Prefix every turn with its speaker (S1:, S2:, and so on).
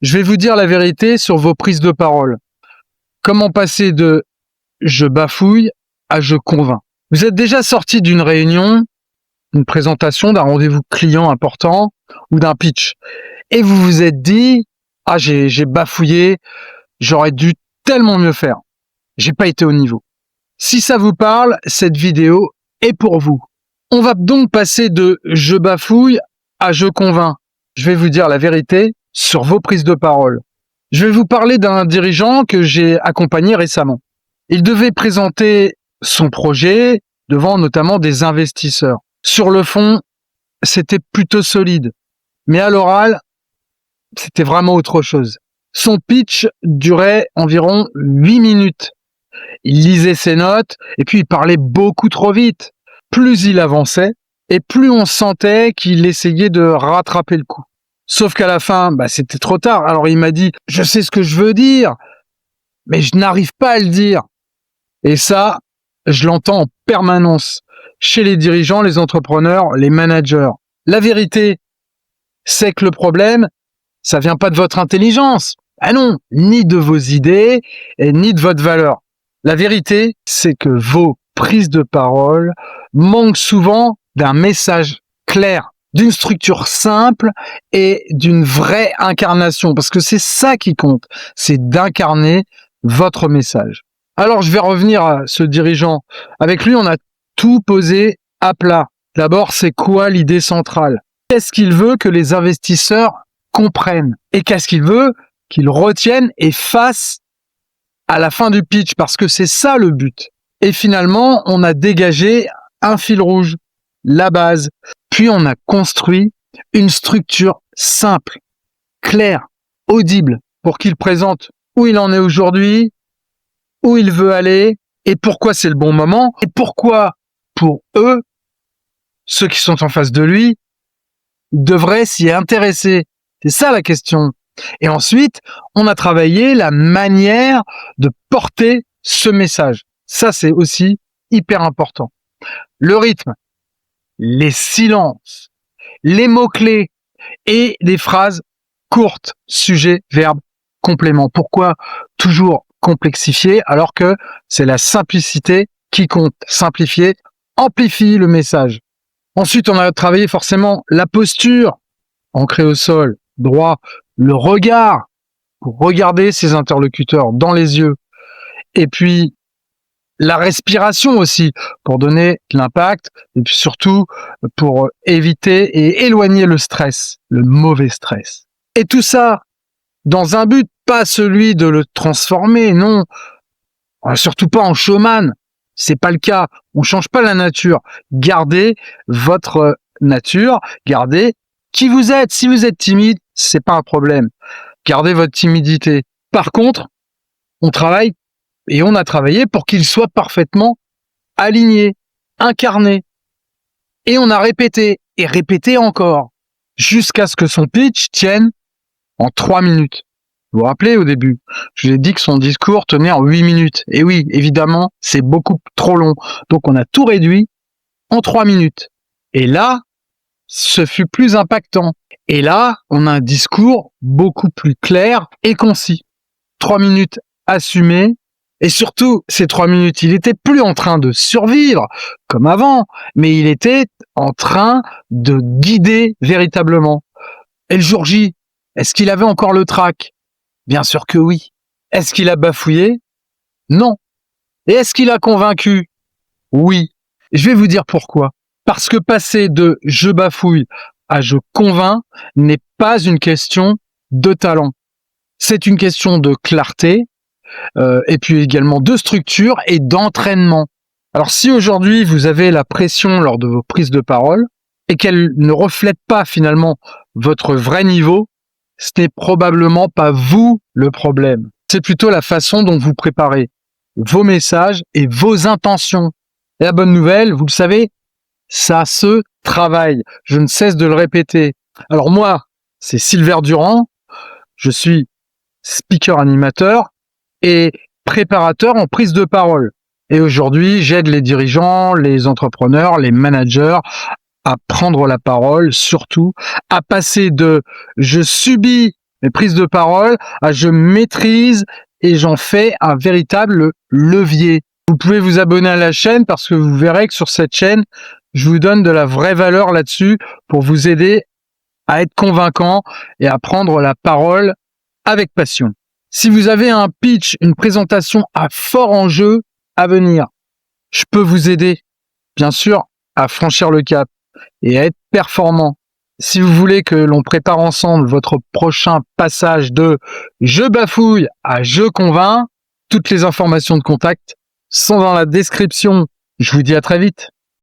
S1: Je vais vous dire la vérité sur vos prises de parole. Comment passer de je bafouille à je convainc. Vous êtes déjà sorti d'une réunion, une présentation, d'un rendez-vous client important ou d'un pitch et vous vous êtes dit « Ah, j'ai bafouillé, j'aurais dû tellement mieux faire. J'ai pas été au niveau. » Si ça vous parle, cette vidéo est pour vous. On va donc passer de je bafouille à je convainc. Je vais vous dire la vérité sur vos prises de parole. Je vais vous parler d'un dirigeant que j'ai accompagné récemment. Il devait présenter son projet devant notamment des investisseurs. Sur le fond, c'était plutôt solide. Mais à l'oral, c'était vraiment autre chose. Son pitch durait environ 8 minutes. Il lisait ses notes et puis il parlait beaucoup trop vite. Plus il avançait et plus on sentait qu'il essayait de rattraper le coup. Sauf qu'à la fin, c'était trop tard. Alors il m'a dit « Je sais ce que je veux dire, mais je n'arrive pas à le dire. » Et ça, je l'entends en permanence chez les dirigeants, les entrepreneurs, les managers. La vérité, c'est que le problème, ça vient pas de votre intelligence. Ah non, ni de vos idées, et ni de votre valeur. La vérité, c'est que vos prises de parole manquent souvent d'un message clair, d'une structure simple et d'une vraie incarnation. Parce que c'est ça qui compte, c'est d'incarner votre message. Alors, je vais revenir à ce dirigeant. Avec lui, on a tout posé à plat. D'abord, c'est quoi l'idée centrale? Qu'est-ce qu'il veut que les investisseurs comprennent? Et qu'est-ce qu'il veut qu'ils retiennent et fassent à la fin du pitch? Parce que c'est ça le but. Et finalement, on a dégagé un fil rouge, la base. Puis on a construit une structure simple, claire, audible, pour qu'il présente où il en est aujourd'hui, où il veut aller, et pourquoi c'est le bon moment, et pourquoi, pour eux, ceux qui sont en face de lui, devraient s'y intéresser. C'est ça la question. Et ensuite, on a travaillé la manière de porter ce message. Ça, c'est aussi hyper important. Le rythme, les silences, les mots-clés et des phrases courtes, sujet, verbe, complément. Pourquoi toujours complexifier alors que c'est la simplicité qui compte? Simplifier amplifie le message. Ensuite, on a travaillé forcément la posture, ancrée au sol, droit, le regard, pour regarder ses interlocuteurs dans les yeux. Et puis, la respiration aussi, pour donner de l'impact, et puis surtout pour éviter et éloigner le stress, le mauvais stress. Et tout ça, dans un but, pas celui de le transformer, non, surtout pas en showman. C'est pas le cas. On change pas la nature. Gardez votre nature. Gardez qui vous êtes. Si vous êtes timide, c'est pas un problème. Gardez votre timidité. Par contre, on travaille et on a travaillé pour qu'il soit parfaitement aligné, incarné. Et on a répété et répété encore jusqu'à ce que son pitch tienne en 3 minutes. Vous vous rappelez au début, je vous ai dit que son discours tenait en 8 minutes. Et oui, évidemment, c'est beaucoup trop long. Donc on a tout réduit en 3 minutes. Et là, ce fut plus impactant. Et là, on a un discours beaucoup plus clair et concis. 3 minutes assumées. Et surtout, ces 3 minutes, il n'était plus en train de survivre comme avant, mais il était en train de guider véritablement. Et le jour J, est-ce qu'il avait encore le trac? Bien sûr que oui. Est-ce qu'il a bafouillé? Non. Et est-ce qu'il a convaincu? Oui. Je vais vous dire pourquoi. Parce que passer de je bafouille à je convainc n'est pas une question de talent. C'est une question de clarté, et puis également de structure et d'entraînement. Alors si aujourd'hui vous avez la pression lors de vos prises de parole et qu'elle ne reflète pas finalement votre vrai niveau, ce n'est probablement pas vous le problème. C'est plutôt la façon dont vous préparez vos messages et vos intentions. Et la bonne nouvelle, vous le savez, ça se travaille. Je ne cesse de le répéter. Alors moi, c'est Silver Durand. Je suis speaker animateur et préparateur en prise de parole. Et aujourd'hui, j'aide les dirigeants, les entrepreneurs, les managers à prendre la parole, surtout à passer de « je subis mes prises de parole à je maîtrise et j'en fais un véritable levier. Vous pouvez vous abonner à la chaîne parce que vous verrez que sur cette chaîne, je vous donne de la vraie valeur là-dessus pour vous aider à être convaincant et à prendre la parole avec passion. Si vous avez un pitch, une présentation à fort enjeu à venir, je peux vous aider, bien sûr, à franchir le cap et à être performant. Si vous voulez que l'on prépare ensemble votre prochain passage de je bafouille à je convainc, toutes les informations de contact sont dans la description. Je vous dis à très vite.